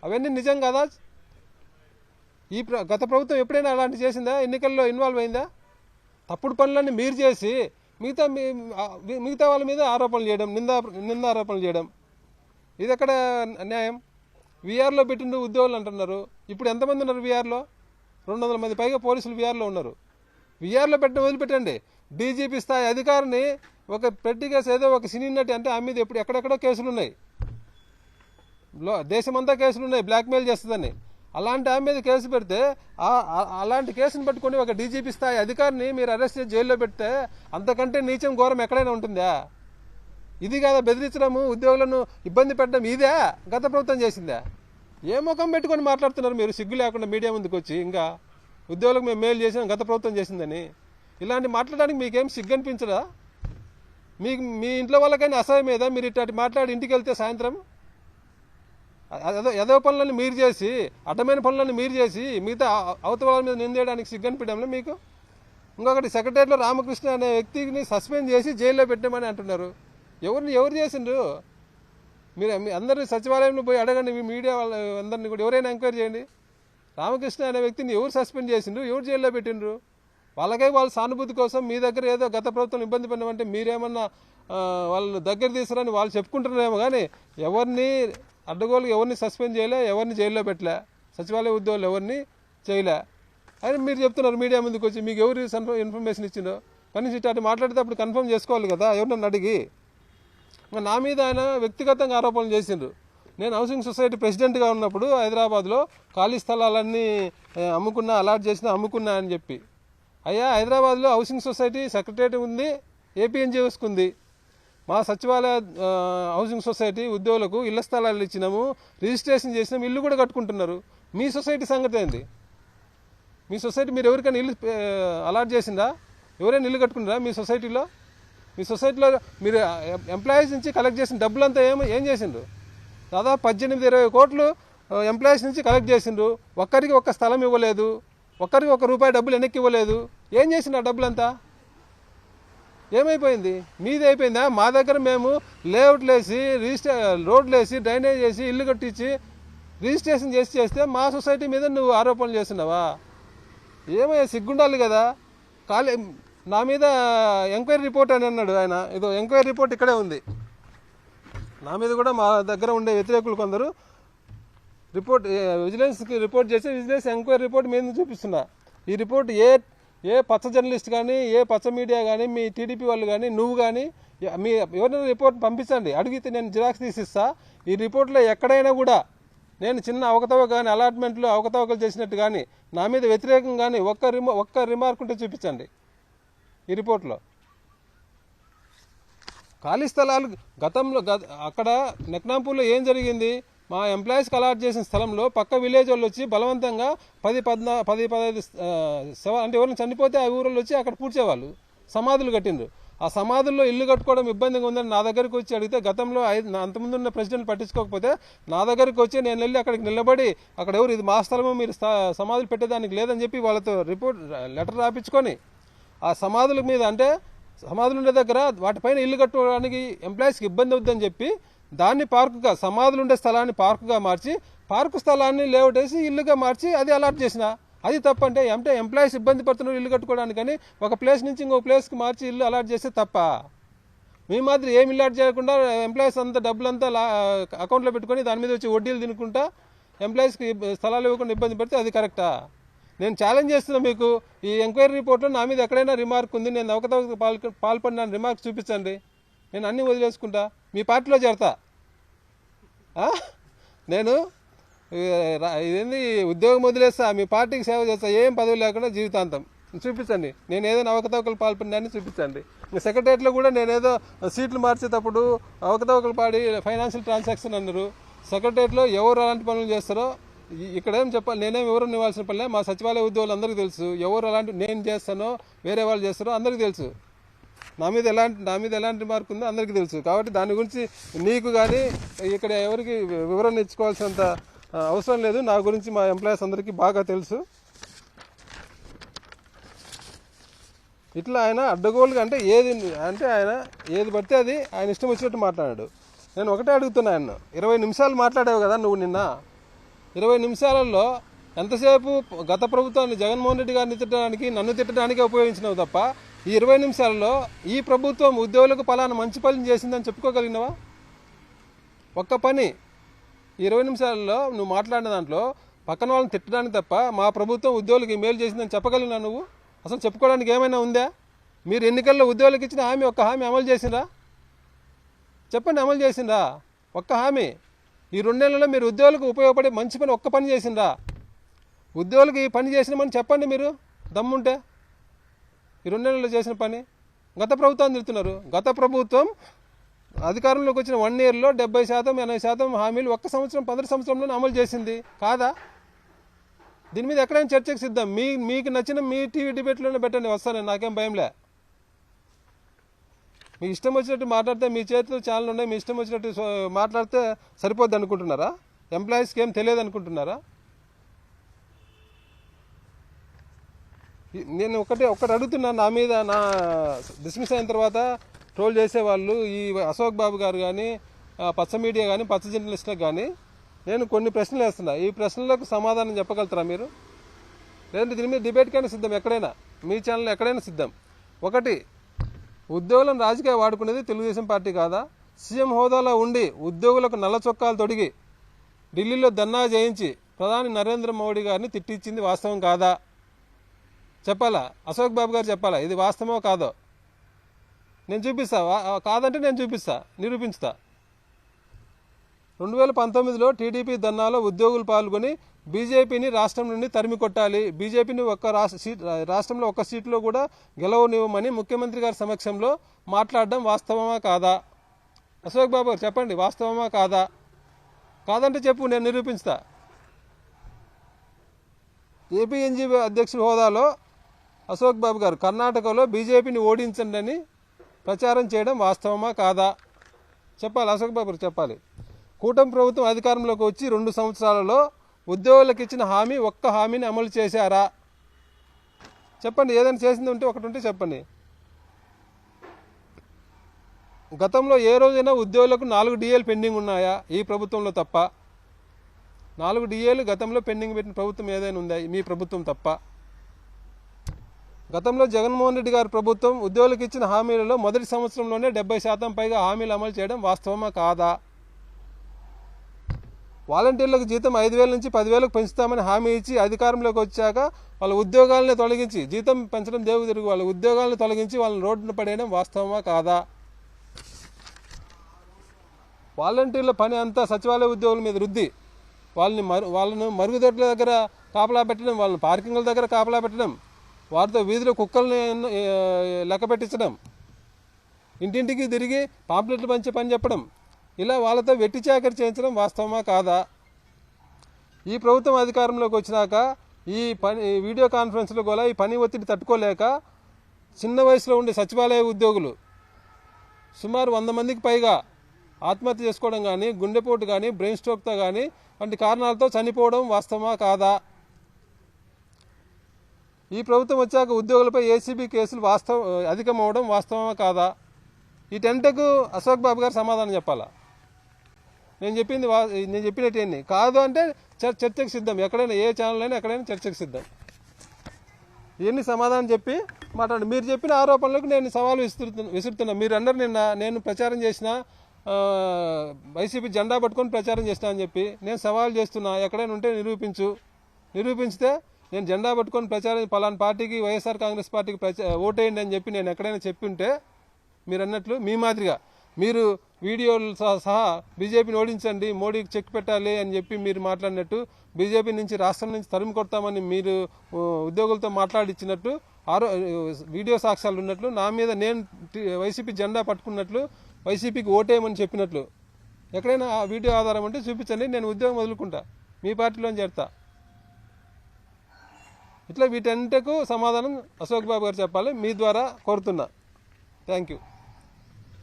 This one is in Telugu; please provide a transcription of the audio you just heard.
అవన్నీ నిజం కదా? గత ప్రభుత్వం ఎప్పుడైనా అలాంటి చేసిందా? ఎన్నికల్లో ఇన్వాల్వ్ అయిందా? తప్పుడు పనులన్నీ మీరు చేసి మిగతా వాళ్ళ మీద ఆరోపణలు చేయడం, నిందారోపణలు చేయడం, ఇది ఎక్కడ న్యాయం? వీఆర్లో పెట్టిండు ఉద్యోగులు అంటున్నారు. ఇప్పుడు ఎంతమంది ఉన్నారు వీఆర్లో? 200 మంది పైగా పోలీసులు వీఆర్లో ఉన్నారు. వీఆర్లో పెట్టిన వదిలిపెట్టండి, డీజీపీ స్థాయి అధికారిని ఒక పెట్టి కేసు, ఏదో ఒక సినీ నటి అంటే ఆమె మీద ఇప్పుడు ఎక్కడెక్కడో కేసులు ఉన్నాయి, దేశమంతా కేసులు ఉన్నాయి, బ్లాక్మెయిల్ చేస్తుందని. అలాంటి ఆమె మీద కేసు పెడితే అలాంటి కేసును పట్టుకొని ఒక డీజీపీ స్థాయి అధికారిని మీరు అరెస్ట్ చేసి జైల్లో పెడితే అంతకంటే నీచం ఘోరం ఎక్కడైనా ఉంటుందా? ఇది కాదా బెదిరించడము, ఉద్యోగులను ఇబ్బంది పెట్టడం? ఇదే గత ప్రభుత్వం చేసిందా? ఏ ముఖం పెట్టుకొని మాట్లాడుతున్నారు మీరు? సిగ్గు లేకుండా మీడియా ముందుకు వచ్చి ఇంకా ఉద్యోగులకు మేము మేలు చేసాం, గత ప్రభుత్వం చేసిందని. ఇలాంటి మాట్లాడడానికి మీకేం సిగ్గు అనిపించదా? మీ ఇంట్లో వాళ్ళకైనా అసహ్యం మీద మీరు ఇట్లాంటి మాట్లాడి ఇంటికి వెళ్తే సాయంత్రం ఏదో పనులను మీరు చేసి, అడ్డమైన పనులను మీరు చేసి మిగతా అవతల వాళ్ళ మీద నిందేయడానికి సిగ్గు అనిపించడంలో మీకు? ఇంకొకటి, సెక్రటరీలో రామకృష్ణ అనే వ్యక్తిని సస్పెండ్ చేసి జైల్లో పెట్టామని అంటున్నారు. ఎవరు చేసిండ్రు? మీరు అందరూ సచివాలయంలో పోయి అడగండి, మీ మీడియా వాళ్ళ అందరినీ కూడా ఎవరైనా ఎంక్వైరీ చేయండి. రామకృష్ణ అనే వ్యక్తిని ఎవరు సస్పెండ్ చేసిండ్రు, ఎవరు జైల్లో పెట్టిండ్రు? వాళ్ళకే వాళ్ళ సానుభూతి కోసం మీ దగ్గర ఏదో గత ప్రభుత్వం ఇబ్బంది పడినామంటే మీరేమన్నా వాళ్ళు దగ్గర తీసుకురని వాళ్ళు చెప్పుకుంటున్నారేమో, కానీ ఎవరిని అడ్డగోలుగా ఎవరిని సస్పెండ్ చేయలే, ఎవరిని జైల్లో పెట్టలే, సచివాలయ ఉద్యోగులు ఎవరిని చేయలే అని మీరు చెప్తున్నారు మీడియా ముందుకు వచ్చి. మీకు ఎవరు ఇన్ఫర్మేషన్ ఇచ్చిండో కనీసం ఇట్లా మాట్లాడితే కన్ఫర్మ్ చేసుకోవాలి కదా ఎవరినన్ను అడిగి. నా మీద ఆయన వ్యక్తిగతంగా ఆరోపణలు చేసిండ్రు. నేను హౌసింగ్ సొసైటీ ప్రెసిడెంట్గా ఉన్నప్పుడు హైదరాబాద్లో ఖాళీ స్థలాలన్నీ అలాట్ చేసినా అమ్ముకున్నా అని చెప్పి. అయ్యా, హైదరాబాద్లో హౌసింగ్ సొసైటీ సెక్రటరీ ఉంది, ఏపీఎన్జిఓస్కి ఉంది. మా సచివాలయ హౌసింగ్ సొసైటీ ఉద్యోగులకు ఇళ్ల స్థలాలు ఇచ్చినాము, రిజిస్ట్రేషన్ చేసినాము, ఇల్లు కూడా కట్టుకుంటున్నారు. మీ సొసైటీ సంగతి ఏంది? మీ సొసైటీ మీరు ఎవరికైనా ఇల్లు అలాట్ చేసిందా? ఎవరైనా ఇల్లు కట్టుకుంటారా మీ సొసైటీలో? మీ సొసైటీలో మీరు ఎంప్లాయీస్ నుంచి కలెక్ట్ చేసిన డబ్బులంతా ఏం చేసిండ్రు? దాదాపు 18-20 కోట్లు ఎంప్లాయీస్ నుంచి కలెక్ట్ చేసిండ్రు. ఒక్కరికి ఒక్క స్థలం ఇవ్వలేదు, ఒక్కరికి ₹1 డబ్బులు వెనక్కి ఇవ్వలేదు. ఏం చేసిండ్రు ఆ డబ్బులంతా? ఏమైపోయింది? మీది అయిపోయిందా? మా దగ్గర మేము లేఅవుట్లు వేసి, రోడ్లు వేసి, డ్రైనేజ్ వేసి, ఇల్లు కట్టించి రిజిస్ట్రేషన్ చేస్తే మా సొసైటీ మీద నువ్వు ఆరోపణలు చేస్తున్నావా? ఏమయ్యా, సిగ్గుండాలి కదా. నా మీద ఎంక్వైరీ రిపోర్ట్ అని అన్నాడు ఆయన. ఇదో ఎంక్వైరీ రిపోర్ట్ ఇక్కడే ఉంది. నా మీద కూడా మా దగ్గర ఉండే వ్యతిరేకులు కొందరు విజిలెన్స్కి రిపోర్ట్ చేసి విజిలెన్స్ ఎంక్వైరీ రిపోర్ట్ మీద చూపిస్తున్నా. ఈ రిపోర్ట్ ఏ పచ్చ జర్నలిస్ట్ కానీ, ఏ పచ్చ మీడియా కానీ, మీ టీడీపీ వాళ్ళు కానీ, నువ్వు కానీ మీ ఎవరైనా రిపోర్ట్ పంపించండి, అడిగితే నేను జిరాక్స్ తీసిస్తా. ఈ రిపోర్ట్లో ఎక్కడైనా కూడా నేను చిన్న అవకతవక కానీ, అలాట్మెంట్లో అవకతవకలు చేసినట్టు కానీ, నా మీద వ్యతిరేకం కానీ ఒక్క రిమార్క్ ఉంటే చూపించండి ఈ రిపోర్ట్లో. ఖాళీ స్థలాలు గతంలో అక్కడ నెక్నాంపూర్లో ఏం జరిగింది? మా ఎంప్లాయీస్కి అలాట్ చేసిన స్థలంలో పక్క విలేజ్ వాళ్ళు వచ్చి బలవంతంగా 10-15 అంటే ఎవరైనా చనిపోతే ఆ ఊరిలో వచ్చి అక్కడ పూడ్చేవాళ్ళు, సమాధులు కట్టిండ్రు. ఆ సమాధుల్లో ఇల్లు కట్టుకోవడం ఇబ్బందిగా ఉందని నా దగ్గరికి వచ్చి అడిగితే, గతంలో అంతకుముందు ఉన్న ప్రెసిడెంట్ పట్టించుకోకపోతే నా దగ్గరికి వచ్చి నేను వెళ్ళి అక్కడికి నిలబడి, అక్కడ ఎవరు ఇది మా స్థలము, మీరు సమాధులు పెట్టేదానికి లేదని చెప్పి వాళ్ళతో లెటర్ రాపించుకొని, ఆ సమాధుల మీద అంటే సమాధులు ఉండే దగ్గర వాటిపైన ఇల్లు కట్టుకోవడానికి ఎంప్లాయీస్కి ఇబ్బంది అవుతుందని చెప్పి దాన్ని పార్కుగా, సమాధులు ఉండే స్థలాన్ని పార్కుగా మార్చి, పార్కు స్థలాన్ని లేఅవుట్ వేసి ఇల్లుగా మార్చి అది అలాట్ చేసిన. అది తప్పంటే ఎంప్లాయీస్ ఇబ్బంది పడుతున్నారు ఇల్లు కట్టుకోవడానికని ఒక ప్లేస్ నుంచి ఇంకో ప్లేస్కి మార్చి ఇల్లు అలాట్ చేస్తే తప్ప? మీ మాదిరి ఏమి అలాట్ చేయకుండా ఎంప్లాయీస్ అంతా డబ్బులంతా అకౌంట్లో పెట్టుకొని దాని మీద వచ్చి వడ్డీలు తినుకుంటా ఎంప్లాయీస్కి స్థలాలు ఇవ్వకుండా ఇబ్బంది పడితే అది కరెక్టా? నేను ఛాలెంజ్ చేస్తున్నా మీకు, ఈ ఎంక్వైరీ రిపోర్ట్లో నా మీద ఎక్కడైనా రిమార్క్ ఉంది, నేను అవకతవకకు పాల్పడిన రిమార్క్ చూపించండి, నేను అన్నీ వదిలేసుకుంటా, మీ పార్టీలో చేరతా. నేను ఇదేంది ఉద్యోగం వదిలేస్తా, మీ పార్టీకి సేవ చేస్తా, ఏం పదవి లేకుండా జీవితాంతం. చూపించండి, నేను ఏదైనా అవకతవకలు పాల్పడినాన్ని చూపించండి. సెక్రటరియట్లో కూడా నేనేదో సీట్లు మార్చేటప్పుడు అవకతవకలు పాడి ఫైనాన్షియల్ ట్రాన్సాక్షన్ అన్నారు. సెక్రటరియట్లో ఎవరు అలాంటి పనులు చేస్తారో ఇక్కడేం చెప్పాలి, నేనేం ఎవరు ఇవ్వాల్సిన పనిలే. మా సచివాలయ ఉద్యోగులు అందరికీ తెలుసు, ఎవరు అలాంటి నేను చేస్తానో వేరే వాళ్ళు చేస్తారో అందరికీ తెలుసు. నా మీద ఎలాంటి మార్కు ఉందో అందరికీ తెలుసు. కాబట్టి దాని గురించి నీకు కానీ ఇక్కడ ఎవరికి వివరణ ఇచ్చుకోవాల్సినంత అవసరం లేదు. నా గురించి మా ఎంప్లాయీస్ అందరికీ బాగా తెలుసు. ఇట్లా ఆయన అడ్డగోలుగా ఆయన ఏది పడితే అది ఆయన ఇష్టం వచ్చినట్టు మాట్లాడాడు. నేను ఒకటే అడుగుతున్నా, ఆయన 20 నిమిషాలు మాట్లాడావు కదా నువ్వు నిన్న, 20 నిమిషాలలో ఎంతసేపు గత ప్రభుత్వాన్ని జగన్మోహన్ రెడ్డి గారిని తిట్టడానికి నన్ను తిట్టడానికే ఉపయోగించినావు తప్ప ఈ 20 నిమిషాలలో ఈ ప్రభుత్వం ఉద్యోగులకు పలానా మంచి పని చేసిందని చెప్పుకోగలిగినవా? ఒక్క పని 20 నిమిషాలలో నువ్వు మాట్లాడిన దాంట్లో పక్కన వాళ్ళని తిట్టడానికి తప్ప మా ప్రభుత్వం ఉద్యోగులకు మేలు చేసిందని చెప్పగలిగినా నువ్వు? అసలు చెప్పుకోవడానికి ఏమైనా ఉందా? మీరు ఎన్నికల్లో ఉద్యోగులకు ఇచ్చిన హామీ ఒక్క హామీ అమలు చేసిందా? చెప్పండి, అమలు చేసిందా? ఒక్క హామీ. ఈ 2 నెలల్లో మీరు ఉద్యోగులకు ఉపయోగపడే మంచి పని ఒక్క పని చేసిందా? ఉద్యోగులకు ఈ పని చేసినామని చెప్పండి మీరు దమ్ముంటే. ఈ 2 నెలల్లో చేసిన పని గత ప్రభుత్వాన్ని తిడుతున్నారు. గత ప్రభుత్వం అధికారంలోకి వచ్చిన 1 ఇయర్లో 70%, 80% హామీలు ఒక్క సంవత్సరం 15 సంవత్సరంలోనే అమలు చేసింది కాదా? దీని మీద ఎక్కడైనా చర్చకు సిద్ధం. మీకు నచ్చిన మీ టీవీ డిబేట్లోనే పెట్టండి, వస్తాను, నాకేం భయంలే. మీ ఇష్టం వచ్చినట్టు మాట్లాడితే మీ చేతిలో ఛానల్ ఉన్నాయి, మీ ఇష్టం వచ్చినట్టు మాట్లాడితే సరిపోద్ది అనుకుంటున్నారా? ఎంప్లాయీస్కి ఏం తెలియదు అనుకుంటున్నారా? నేను ఒకటి అడుగుతున్నా, నా మీద నా డిస్మిస్ అయిన తర్వాత ట్రోల్ చేసేవాళ్ళు ఈ అశోక్ బాబు గారు కానీ పచ్చ మీడియా కానీ పచ్చ జర్నలిస్టులకు కానీ నేను కొన్ని ప్రశ్నలు వేస్తున్నా. ఈ ప్రశ్నలకు సమాధానం చెప్పగలుగుతారా మీరు? లేదంటే దీని మీద డిబేట్కైనా సిద్ధం, ఎక్కడైనా మీ ఛానల్ ఎక్కడైనా సిద్ధం. ఒకటి, ఉద్యోగులను రాజకీయ వాడుకునేది తెలుగుదేశం పార్టీ కాదా? సీఎం హోదాలో ఉండి ఉద్యోగులకు నల్ల చొక్కాలు తొడిగి ఢిల్లీలో ధర్నా చేయించి ప్రధాని నరేంద్ర మోడీ గారిని తిట్టించింది వాస్తవం కాదా? చెప్పాలా? అశోక్ బాబు గారు చెప్పాలా ఇది వాస్తవమో కాదో? నేను చూపిస్తా. కాదంటే నేను చూపిస్తా, నిరూపించుతా. 2019లో టీడీపీ ధర్నాలో ఉద్యోగులు పాల్గొని బీజేపీని రాష్ట్రం నుండి తరిమి కొట్టాలి, బీజేపీని రాష్ట్రంలో ఒక్క సీట్లో కూడా గెలవనివ్వమని ముఖ్యమంత్రి గారి సమక్షంలో మాట్లాడడం వాస్తవమా కాదా? అశోక్ బాబు గారు చెప్పండి, వాస్తవమా కాదా? కాదంటే చెప్పు, నేను నిరూపిస్తా. ఏపీఎన్జీబీ అధ్యక్షుడి హోదాలో అశోక్ బాబు గారు కర్ణాటకలో బీజేపీని ఓడించండి అని ప్రచారం చేయడం వాస్తవమా కాదా? చెప్పాలి, అశోక్ బాబు గారు చెప్పాలి. కూటమి ప్రభుత్వం అధికారంలోకి వచ్చి 2 సంవత్సరాలలో ఉద్యోగులకు ఇచ్చిన హామీ ఒక్క హామీని అమలు చేశారా? చెప్పండి, ఏదైనా చేసింది ఉంటే ఒకటి ఉంటే చెప్పండి. గతంలో ఏ రోజైనా ఉద్యోగులకు 4 డిఏలు పెండింగ్ ఉన్నాయా? ఈ ప్రభుత్వంలో తప్ప. 4 డిఏలు గతంలో పెండింగ్ పెట్టిన ప్రభుత్వం ఏదైనా ఉందా? మీ ప్రభుత్వం తప్ప. గతంలో జగన్మోహన్ రెడ్డి గారి ప్రభుత్వం ఉద్యోగులకు ఇచ్చిన హామీలలో మొదటి సంవత్సరంలోనే 70% పైగా హామీలు అమలు చేయడం వాస్తవమా కాదా? వాలంటీర్లకు జీతం 5,000 నుంచి 10,000కు పెంచుతామని హామీ ఇచ్చి అధికారంలోకి వచ్చాక వాళ్ళ ఉద్యోగాలను తొలగించి, జీతం పెంచడం దేవుడు తిరుగు, వాళ్ళ ఉద్యోగాలను తొలగించి వాళ్ళని రోడ్డున పడేయడం వాస్తవమా కాదా? వాలంటీర్ల పని అంతా సచివాలయ ఉద్యోగుల మీద రుద్ది వాళ్ళను మరుగుదొడ్ల దగ్గర కాపలా పెట్టడం, వాళ్ళని పార్కింగ్ల దగ్గర కాపలా పెట్టడం, వారితో వీధిలో కుక్కల్ని లెక్క పెట్టించడం, ఇంటింటికి తిరిగి పాంప్లెట్లు పంచే పని చెప్పడం, ఇలా వాళ్ళతో వెట్టి చాకరీ చేయించడం వాస్తవమా కాదా? ఈ ప్రభుత్వం అధికారంలోకి వచ్చినాక ఈ వీడియో కాన్ఫరెన్స్లో కూడా ఈ పని ఒత్తిడి తట్టుకోలేక చిన్న వయసులో ఉండే సచివాలయ ఉద్యోగులు సుమారు 100 మందికి పైగా ఆత్మహత్య చేసుకోవడం కానీ, గుండెపోటు కానీ, బ్రెయిన్ స్ట్రోక్తో కానీ వంటి కారణాలతో చనిపోవడం వాస్తవమా కాదా? ఈ ప్రభుత్వం వచ్చాక ఉద్యోగులపై ఏసీబీ కేసులు అధికమవడం వాస్తవమా కాదా? ఈ టెంటకు అశోక్ బాబు గారు సమాధానం చెప్పాలా? నేను చెప్పినట్టు ఎన్ని కాదు అంటే చర్చకు సిద్ధం, ఎక్కడైనా ఏ ఛానల్ అయినా ఎక్కడైనా చర్చకు సిద్ధం. ఇవన్నీ సమాధానం చెప్పి మాట్లాడండి. మీరు చెప్పిన ఆరోపణలకు నేను సవాలు విసురుతున్నా. మీరు అన్నారు నిన్న నేను ప్రచారం చేసిన వైసీపీ జెండా పట్టుకొని ప్రచారం చేసినా అని చెప్పి నేను సవాల్ చేస్తున్నా. ఎక్కడైనా ఉంటే నిరూపించితే నేను జెండా పట్టుకొని ప్రచారం పలానా పార్టీకి వైఎస్ఆర్ కాంగ్రెస్ పార్టీకి ఓటేయండి అని చెప్పి నేను ఎక్కడైనా చెప్పి ఉంటే మీరు అన్నట్లు మీ మాదిరిగా మీరు వీడియోలు సహా బీజేపీని ఓడించండి, మోడీకి చెక్ పెట్టాలి అని చెప్పి మీరు మాట్లాడినట్టు, బీజేపీ నుంచి రాష్ట్రం నుంచి తరిమి కొడతామని మీరు ఉద్యోగులతో మాట్లాడిచ్చినట్టు వీడియో సాక్ష్యాలు ఉన్నట్లు, నా మీద నేను వైసీపీ జెండా పట్టుకున్నట్లు, వైసీపీకి ఓటేయమని చెప్పినట్లు ఎక్కడైనా ఆ వీడియో ఆధారం అంటే చూపించండి, నేను ఉద్యోగం వదులుకుంటా, మీ పార్టీలో చేరుతా. ఇట్లా వీటన్నిటికు సమాధానం అశోక్ బాబు గారు చెప్పాలి, మీ ద్వారా కోరుతున్నా. Thank you.